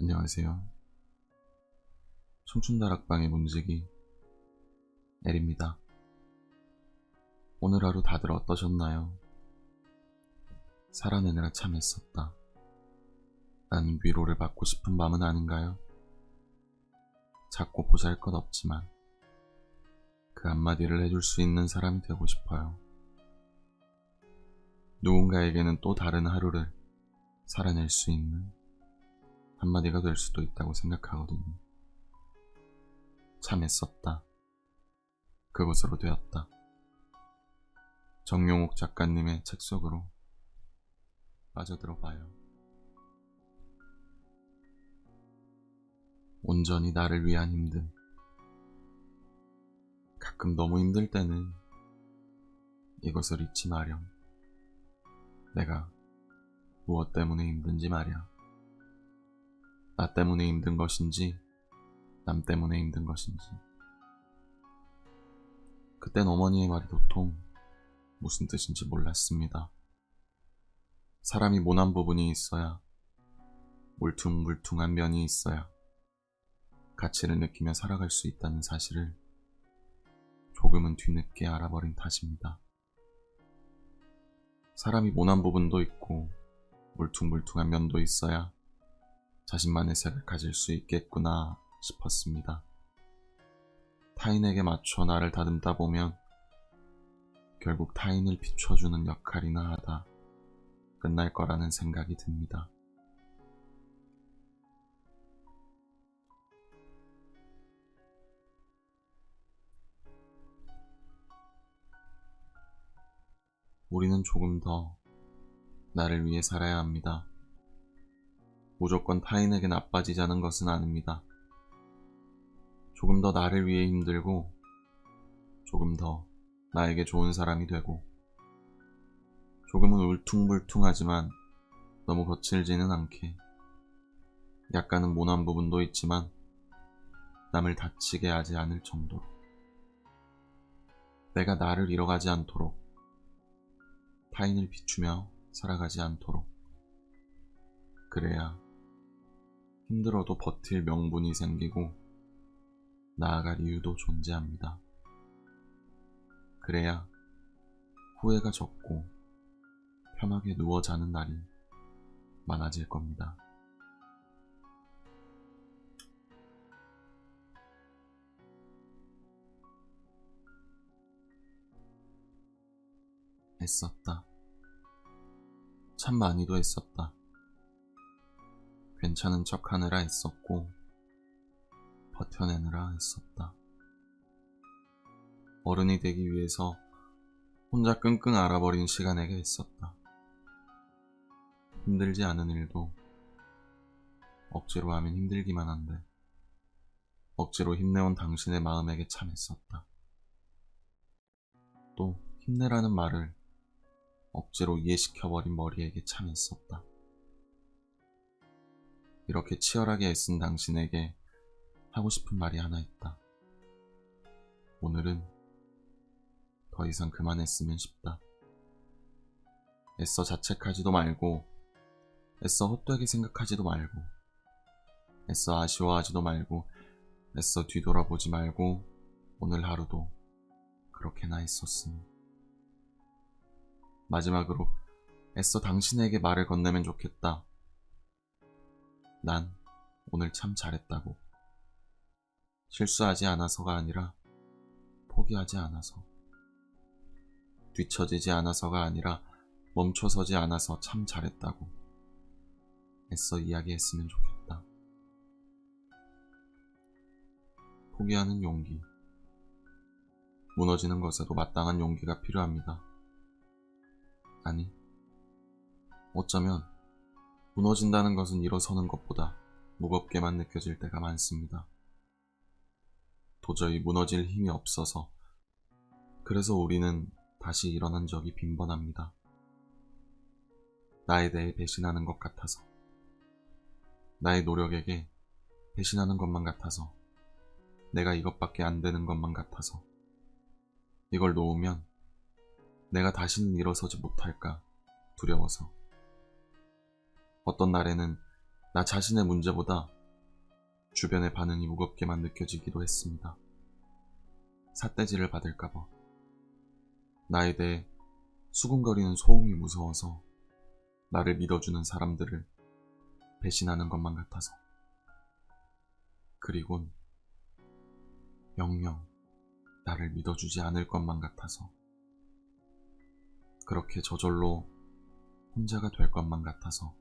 안녕하세요. 청춘다락방의 문지기 엘입니다. 오늘 하루 다들 어떠셨나요? 살아내느라 참 애썼다. 난 위로를 받고 싶은 마음은 아닌가요? 작고 보잘것없지만 그 한마디를 해줄 수 있는 사람이 되고 싶어요. 누군가에게는 또 다른 하루를 살아낼 수 있는 한마디가 될 수도 있다고 생각하거든요. 참 애썼다. 그것으로 되었다. 정용욱 작가님의 책 속으로 빠져들어 봐요. 온전히 나를 위한 힘듦. 가끔 너무 힘들 때는 이것을 잊지 마렴. 내가 무엇 때문에 힘든지 말이야. 나 때문에 힘든 것인지 남 때문에 힘든 것인지. 그땐 어머니의 말이 도통 무슨 뜻인지 몰랐습니다. 사람이 모난 부분이 있어야, 물퉁물퉁한 면이 있어야 가치를 느끼며 살아갈 수 있다는 사실을 조금은 뒤늦게 알아버린 탓입니다. 사람이 모난 부분도 있고 물퉁물퉁한 면도 있어야 자신만의 색을 가질 수 있겠구나 싶었습니다. 타인에게 맞춰 나를 다듬다 보면 결국 타인을 비춰주는 역할이나 하다 끝날 거라는 생각이 듭니다. 우리는 조금 더 나를 위해 살아야 합니다. 무조건 타인에게 나빠지자는 것은 아닙니다. 조금 더 나를 위해 힘들고 조금 더 나에게 좋은 사람이 되고 조금은 울퉁불퉁하지만 너무 거칠지는 않게 약간은 모난 부분도 있지만 남을 다치게 하지 않을 정도로 내가 나를 잃어가지 않도록 타인을 비추며 살아가지 않도록 그래야 힘들어도 버틸 명분이 생기고 나아갈 이유도 존재합니다. 그래야 후회가 적고 편하게 누워 자는 날이 많아질 겁니다. 애썼다. 참 많이도 애썼다. 괜찮은 척 하느라 애썼고 버텨내느라 애썼다. 어른이 되기 위해서 혼자 끙끙 앓아버린 시간에게 애썼다. 힘들지 않은 일도 억지로 하면 힘들기만 한데 억지로 힘내온 당신의 마음에게 참 애썼다. 또 힘내라는 말을 억지로 이해시켜버린 머리에게 참 애썼다. 이렇게 치열하게 애쓴 당신에게 하고 싶은 말이 하나 있다. 오늘은 더 이상 그만 애쓰면 싶다. 애써 자책하지도 말고 애써 헛되게 생각하지도 말고 애써 아쉬워하지도 말고 애써 뒤돌아보지 말고 오늘 하루도 그렇게나 애썼으니 마지막으로 애써 당신에게 말을 건네면 좋겠다. 난 오늘 참 잘했다고. 실수하지 않아서가 아니라 포기하지 않아서, 뒤처지지 않아서가 아니라 멈춰서지 않아서 참 잘했다고 애써 이야기했으면 좋겠다. 포기하는 용기, 무너지는 것에도 마땅한 용기가 필요합니다. 아니, 어쩌면 무너진다는 것은 일어서는 것보다 무겁게만 느껴질 때가 많습니다. 도저히 무너질 힘이 없어서 그래서 우리는 다시 일어난 적이 빈번합니다. 나에 대해 배신하는 것 같아서, 나의 노력에게 배신하는 것만 같아서, 내가 이것밖에 안 되는 것만 같아서 이걸 놓으면 내가 다시는 일어서지 못할까 두려워서 어떤 날에는 나 자신의 문제보다 주변의 반응이 무겁게만 느껴지기도 했습니다. 삿대질을 받을까봐, 나에 대해 수군거리는 소음이 무서워서 나를 믿어주는 사람들을 배신하는 것만 같아서, 그리곤 영영 나를 믿어주지 않을 것만 같아서, 그렇게 저절로 혼자가 될 것만 같아서,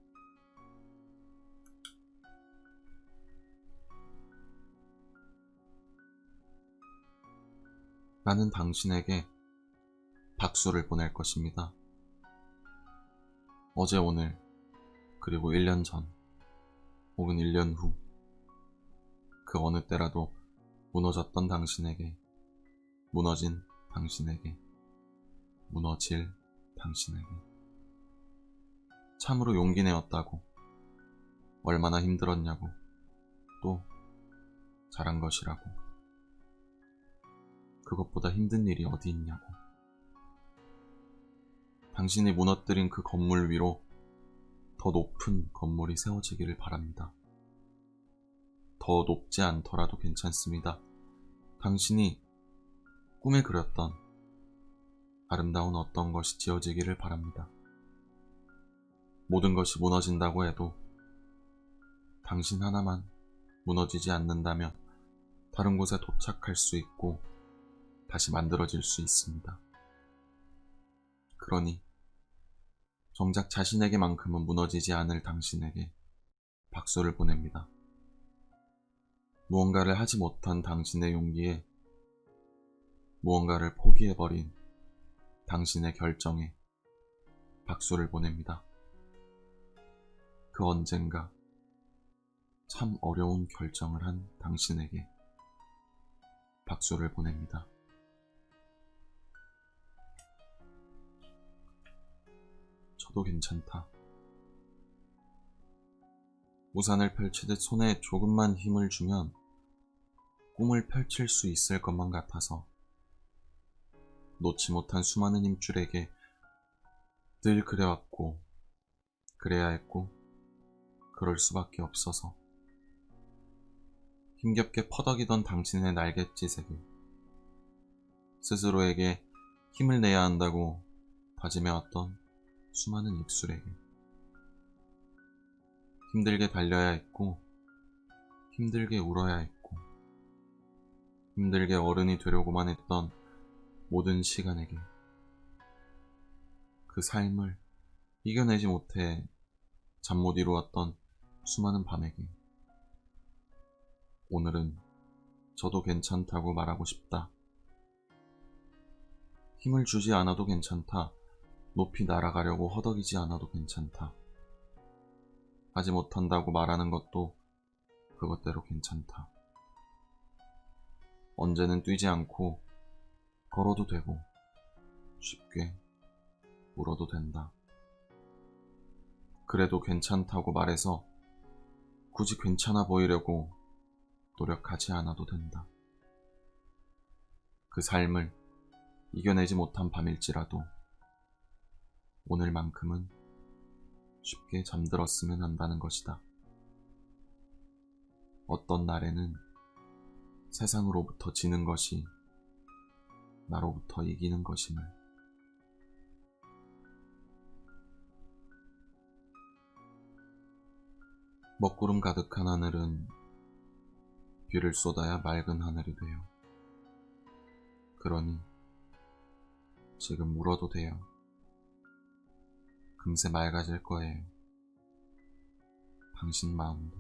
나는 당신에게 박수를 보낼 것입니다. 어제 오늘, 그리고 1년 전, 혹은 1년 후, 그 어느 때라도 무너졌던 당신에게, 무너진 당신에게, 무너질 당신에게. 참으로 용기 내었다고, 얼마나 힘들었냐고, 또 잘한 것이라고, 그것보다 힘든 일이 어디 있냐고. 당신이 무너뜨린 그 건물 위로 더 높은 건물이 세워지기를 바랍니다. 더 높지 않더라도 괜찮습니다. 당신이 꿈에 그렸던 아름다운 어떤 것이 지어지기를 바랍니다. 모든 것이 무너진다고 해도 당신 하나만 무너지지 않는다면 다른 곳에 도착할 수 있고 다시 만들어질 수 있습니다. 그러니 정작 자신에게만큼은 무너지지 않을 당신에게 박수를 보냅니다. 무언가를 하지 못한 당신의 용기에, 무언가를 포기해버린 당신의 결정에 박수를 보냅니다. 그 언젠가 참 어려운 결정을 한 당신에게 박수를 보냅니다. 저도 괜찮다. 우산을 펼치듯 손에 조금만 힘을 주면 꿈을 펼칠 수 있을 것만 같아서, 놓지 못한 수많은 힘줄에게 늘 그래왔고, 그래야 했고, 그럴 수밖에 없어서, 힘겹게 퍼덕이던 당신의 날갯짓에게, 스스로에게 힘을 내야 한다고 다짐해왔던 수많은 입술에게, 힘들게 달려야 했고, 힘들게 울어야 했고, 힘들게 어른이 되려고만 했던 모든 시간에게, 그 삶을 이겨내지 못해 잠 못 이루었던 수많은 밤에게, 오늘은 저도 괜찮다고 말하고 싶다. 힘을 주지 않아도 괜찮다. 높이 날아가려고 허덕이지 않아도 괜찮다. 하지 못한다고 말하는 것도 그것대로 괜찮다. 언제는 뛰지 않고 걸어도 되고 쉽게 울어도 된다. 그래도 괜찮다고 말해서 굳이 괜찮아 보이려고 노력하지 않아도 된다. 그 삶을 이겨내지 못한 밤일지라도 오늘만큼은 쉽게 잠들었으면 한다는 것이다. 어떤 날에는 세상으로부터 지는 것이 나로부터 이기는 것임을. 먹구름 가득한 하늘은 비를 쏟아야 맑은 하늘이 돼요. 그러니 지금 울어도 돼요. 금세 맑아질 거예요. 당신 마음도.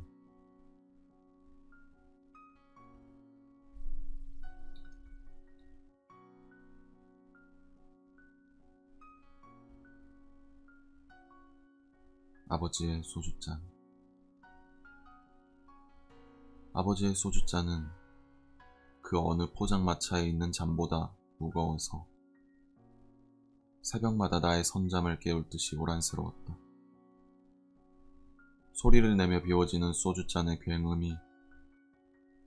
아버지의 소주잔. 아버지의 소주잔은 그 어느 포장마차에 있는 잠보다 무거워서 새벽마다 나의 선잠을 깨울 듯이 요란스러웠다. 소리를 내며 비워지는 소주잔의 굉음이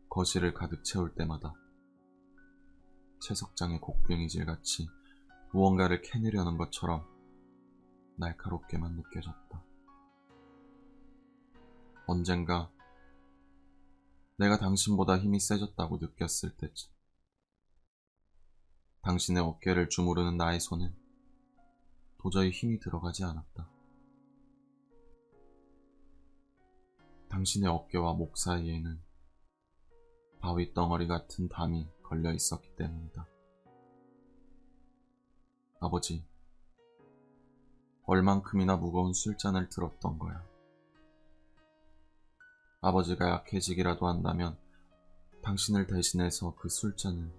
거실을 가득 채울 때마다 채석장의 곡괭이질같이 무언가를 캐내려는 것처럼 날카롭게만 느껴졌다. 언젠가 내가 당신보다 힘이 세졌다고 느꼈을 때쯤. 당신의 어깨를 주무르는 나의 손은 도저히 힘이 들어가지 않았다. 당신의 어깨와 목 사이에는 바위 덩어리 같은 담이 걸려 있었기 때문이다. 아버지, 얼만큼이나 무거운 술잔을 들었던 거야. 아버지가 약해지기라도 한다면 당신을 대신해서 그 술잔을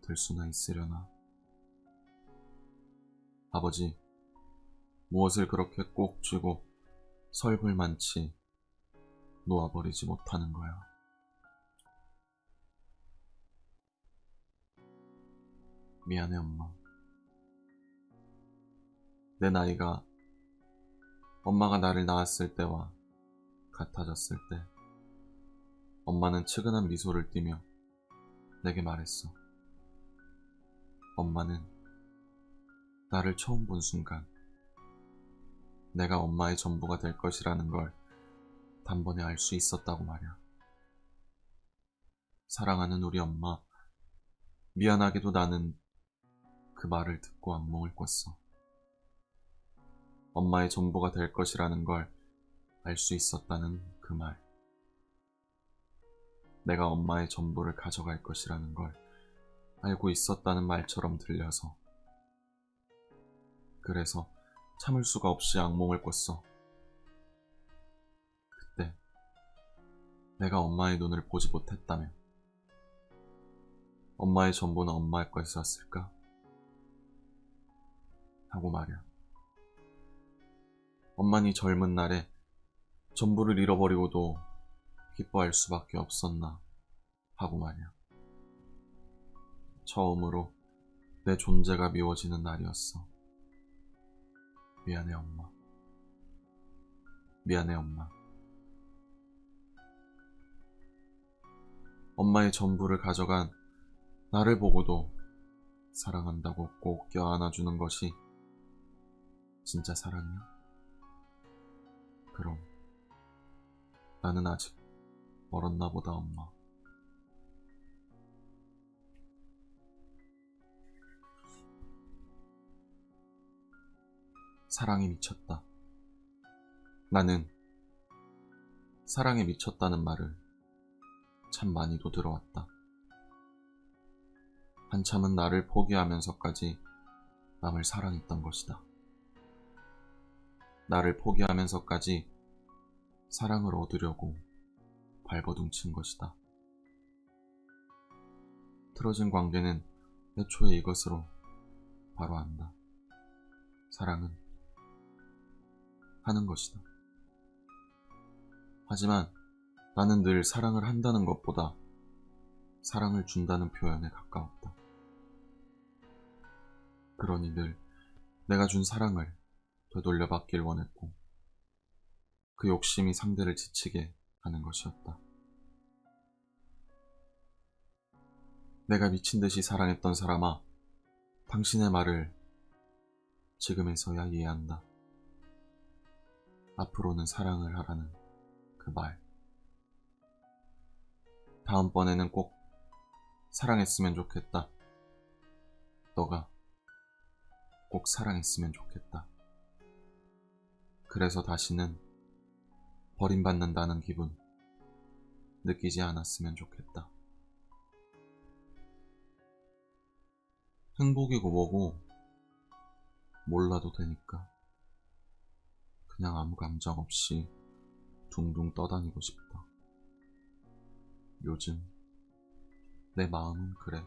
들 수나 있으려나. 아버지, 무엇을 그렇게 꼭 쥐고 설불만치 놓아버리지 못하는 거야. 미안해, 엄마. 내 나이가 엄마가 나를 낳았을 때와 같아졌을 때, 엄마는 측은한 미소를 띠며 내게 말했어. 엄마는 나를 처음 본 순간 내가 엄마의 전부가 될 것이라는 걸 단번에 알 수 있었다고 말이야. 사랑하는 우리 엄마, 미안하게도 나는 그 말을 듣고 악몽을 꿨어. 엄마의 전부가 될 것이라는 걸 알 수 있었다는 그 말. 내가 엄마의 전부를 가져갈 것이라는 걸 알고 있었다는 말처럼 들려서. 그래서 참을 수가 없이 악몽을 꿨어. 그때 내가 엄마의 눈을 보지 못했다면 엄마의 전부는 엄마의 것이었을까? 하고 말이야. 엄마는 젊은 날에 전부를 잃어버리고도 기뻐할 수밖에 없었나 하고 말이야. 처음으로 내 존재가 미워지는 날이었어. 미안해, 엄마. 미안해, 엄마. 엄마의 전부를 가져간 나를 보고도 사랑한다고 꼭 껴안아주는 것이 진짜 사랑이야? 그럼 나는 아직 멀었나 보다, 엄마. 사랑에 미쳤다. 나는 사랑에 미쳤다는 말을 참 많이도 들어왔다. 한참은 나를 포기하면서까지 남을 사랑했던 것이다. 나를 포기하면서까지 사랑을 얻으려고 발버둥친 것이다. 틀어진 관계는 애초에 이것으로 바로 안다. 사랑은 하는 것이다. 하지만 나는 늘 사랑을 한다는 것보다 사랑을 준다는 표현에 가까웠다. 그러니 늘 내가 준 사랑을 되돌려받길 원했고, 그 욕심이 상대를 지치게 하는 것이었다. 내가 미친 듯이 사랑했던 사람아, 당신의 말을 지금에서야 이해한다. 앞으로는 사랑을 하라는 그 말. 다음번에는 꼭 사랑했으면 좋겠다. 너가 꼭 사랑했으면 좋겠다. 그래서 다시는 버림받는다는 기분 느끼지 않았으면 좋겠다. 행복이고 뭐고 몰라도 되니까 그냥 아무 감정 없이 둥둥 떠다니고 싶다. 요즘 내 마음은 그래.